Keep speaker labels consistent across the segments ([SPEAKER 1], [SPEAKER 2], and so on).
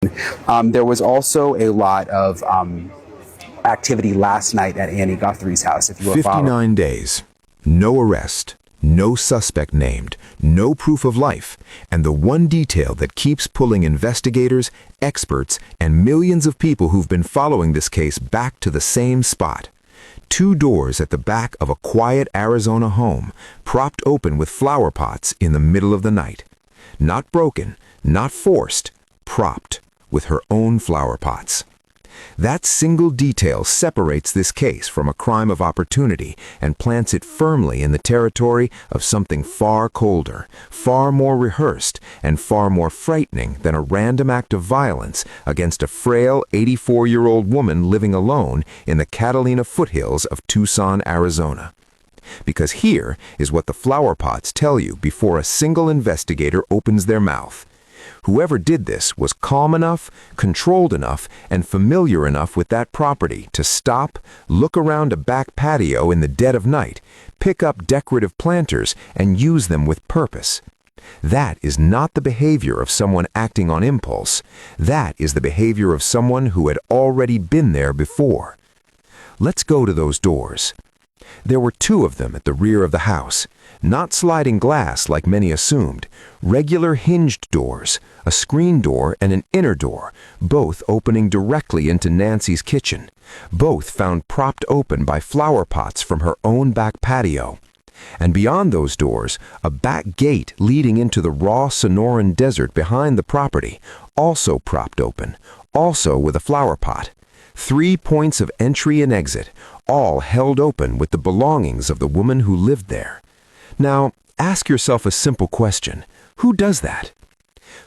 [SPEAKER 1] There was also a lot of activity last night at Annie Guthrie's house, if you were following.
[SPEAKER 2] 59 days. No arrest. No suspect named. No proof of life. And the one detail that keeps pulling investigators, experts, and millions of people who've been following this case back to the same spot. 2 doors at the back of a quiet Arizona home, propped open with flower pots in the middle of the night. Not broken, not forced, propped with her own flower pots. That single detail separates this case from a crime of opportunity and plants it firmly in the territory of something far colder, far more rehearsed, and far more frightening than a random act of violence against a frail 84-year-old woman living alone in the Catalina foothills of Tucson, Arizona. Because here is what the flower pots tell you before a single investigator opens their mouth. Whoever did this was calm enough, controlled enough, and familiar enough with that property to stop, look around a back patio in the dead of night, pick up decorative planters, and use them with purpose. That is not the behavior of someone acting on impulse. That is the behavior of someone who had already been there before. Let's go to those doors. There were 2 of them at the rear of the house. Not sliding glass like many assumed, regular hinged doors, a screen door and an inner door, both opening directly into Nancy's kitchen, both found propped open by flower pots from her own back patio. And beyond those doors, a back gate leading into the raw Sonoran desert behind the property, also propped open, also with a flower pot. 3 points of entry and exit, all held open with the belongings of the woman who lived there. Now, ask yourself a simple question. Who does that?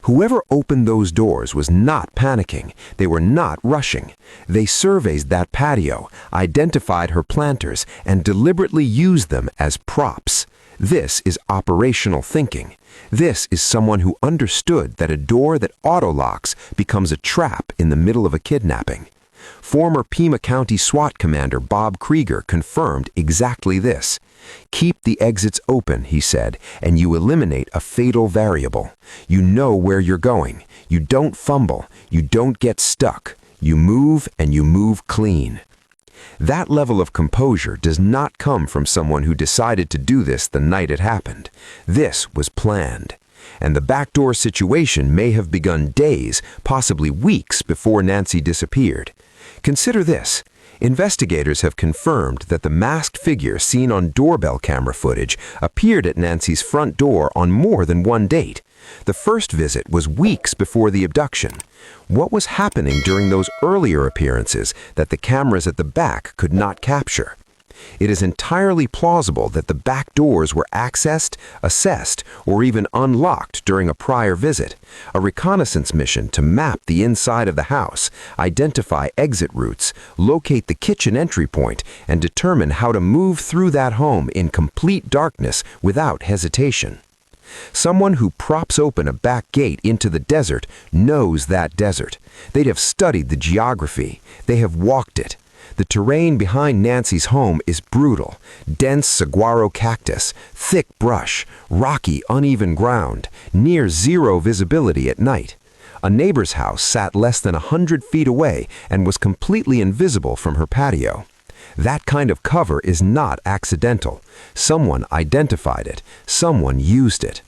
[SPEAKER 2] Whoever opened those doors was not panicking. They were not rushing. They surveyed that patio, identified her planters, and deliberately used them as props. This is operational thinking. This is someone who understood that a door that auto-locks becomes a trap in the middle of a kidnapping. Former Pima County SWAT Commander Bob Krieger confirmed exactly this. Keep the exits open, he said, and you eliminate a fatal variable. You know where you're going. You don't fumble. You don't get stuck. You move, and you move clean. That level of composure does not come from someone who decided to do this the night it happened. This was planned. And the backdoor situation may have begun days, possibly weeks, before Nancy disappeared. Consider this. Investigators have confirmed that the masked figure seen on doorbell camera footage appeared at Nancy's front door on more than one date. The first visit was weeks before the abduction. What was happening during those earlier appearances that the cameras at the back could not capture? It is entirely plausible that the back doors were accessed, assessed, or even unlocked during a prior visit, a reconnaissance mission to map the inside of the house, identify exit routes, locate the kitchen entry point, and determine how to move through that home in complete darkness without hesitation. Someone who props open a back gate into the desert knows that desert. They'd have studied the geography. They have walked it. The terrain behind Nancy's home is brutal. Dense saguaro cactus, thick brush, rocky, uneven ground, near zero visibility at night. A neighbor's house sat less than 100 feet away and was completely invisible from her patio. That kind of cover is not accidental. Someone identified it. Someone used it.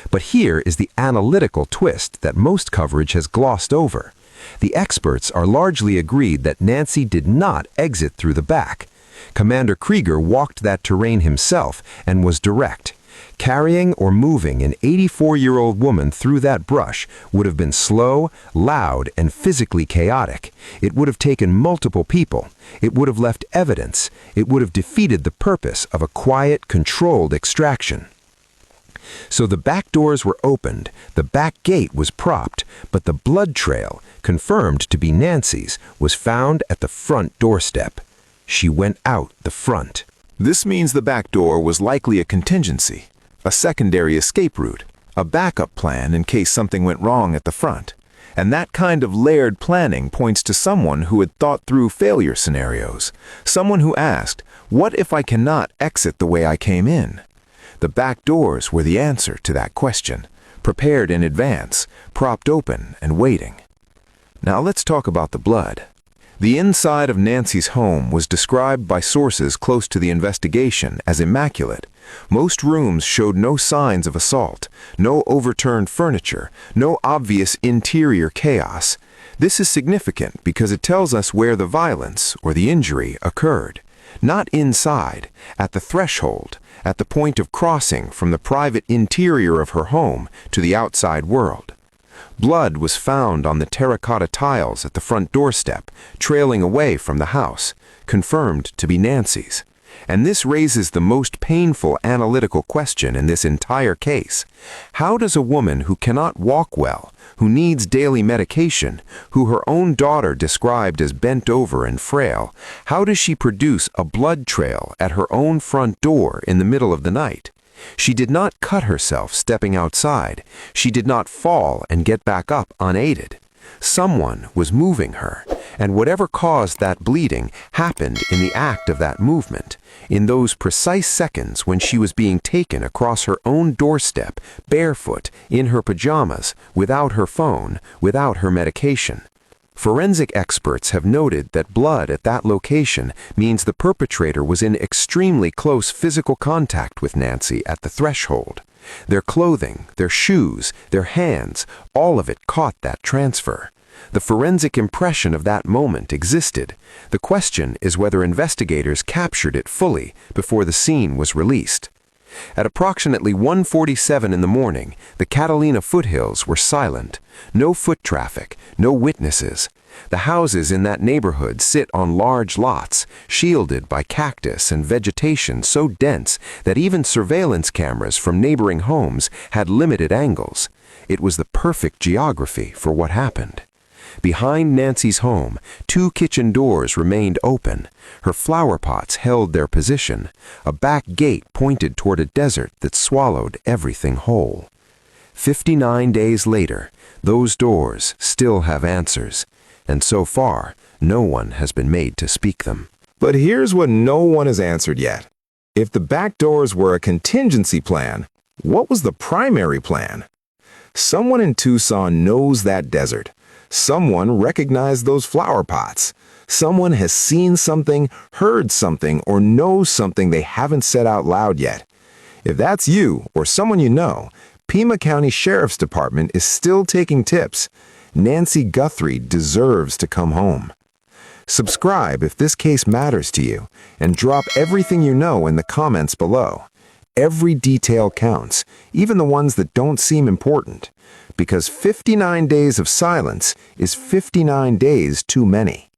[SPEAKER 2] But here is the analytical twist that most coverage has glossed over. The experts are largely agreed that Nancy did not exit through the back. Commander Krieger walked that terrain himself and was direct. Carrying or moving an 84-year-old woman through that brush would have been slow, loud, and physically chaotic. It would have taken multiple people. It would have left evidence. It would have defeated the purpose of a quiet, controlled extraction. So the back doors were opened, the back gate was propped, but the blood trail, confirmed to be Nancy's, was found at the front doorstep. She went out the front.
[SPEAKER 3] This means the back door was likely a contingency, a secondary escape route, a backup plan in case something went wrong at the front. And that kind of layered planning points to someone who had thought through failure scenarios, someone who asked, what if I cannot exit the way I came in? The back doors were the answer to that question, prepared in advance, propped open and waiting. Now let's talk about the blood. The inside of Nancy's home was described by sources close to the investigation as immaculate. Most rooms showed no signs of assault, no overturned furniture, no obvious interior chaos. This is significant because it tells us where the violence or the injury occurred. Not inside, at the threshold, at the point of crossing from the private interior of her home to the outside world. Blood was found on the terracotta tiles at the front doorstep, trailing away from the house, confirmed to be Nancy's. And this raises the most painful analytical question in this entire case. How does a woman who cannot walk well, who needs daily medication, who her own daughter described as bent over and frail, how does she produce a blood trail at her own front door in the middle of the night? She did not cut herself stepping outside. She did not fall and get back up unaided. Someone was moving her, and whatever caused that bleeding happened in the act of that movement, in those precise seconds when she was being taken across her own doorstep, barefoot, in her pajamas, without her phone, without her medication. Forensic experts have noted that blood at that location means the perpetrator was in extremely close physical contact with Nancy at the threshold. Their clothing, their shoes, their hands, all of it caught that transfer. The forensic impression of that moment existed. The question is whether investigators captured it fully before the scene was released. At approximately 1:47 in the morning, the Catalina foothills were silent. No foot traffic, no witnesses. The houses in that neighborhood sit on large lots, shielded by cactus and vegetation so dense that even surveillance cameras from neighboring homes had limited angles. It was the perfect geography for what happened. Behind Nancy's home, 2 kitchen doors remained open. Her flower pots held their position. A back gate pointed toward a desert that swallowed everything whole. 59 days later, those doors still have answers, and so far, no one has been made to speak them.
[SPEAKER 2] But here's what no one has answered yet. If the back doors were a contingency plan, what was the primary plan? Someone in Tucson knows that desert. Someone recognized those flower pots. Someone has seen something, heard something, or knows something they haven't said out loud yet. If that's you or someone you know, Pima County Sheriff's Department is still taking tips. Nancy Guthrie deserves to come home. Subscribe if this case matters to you, and drop everything you know in the comments below. Every detail counts, even the ones that don't seem important, because 59 days of silence is 59 days too many.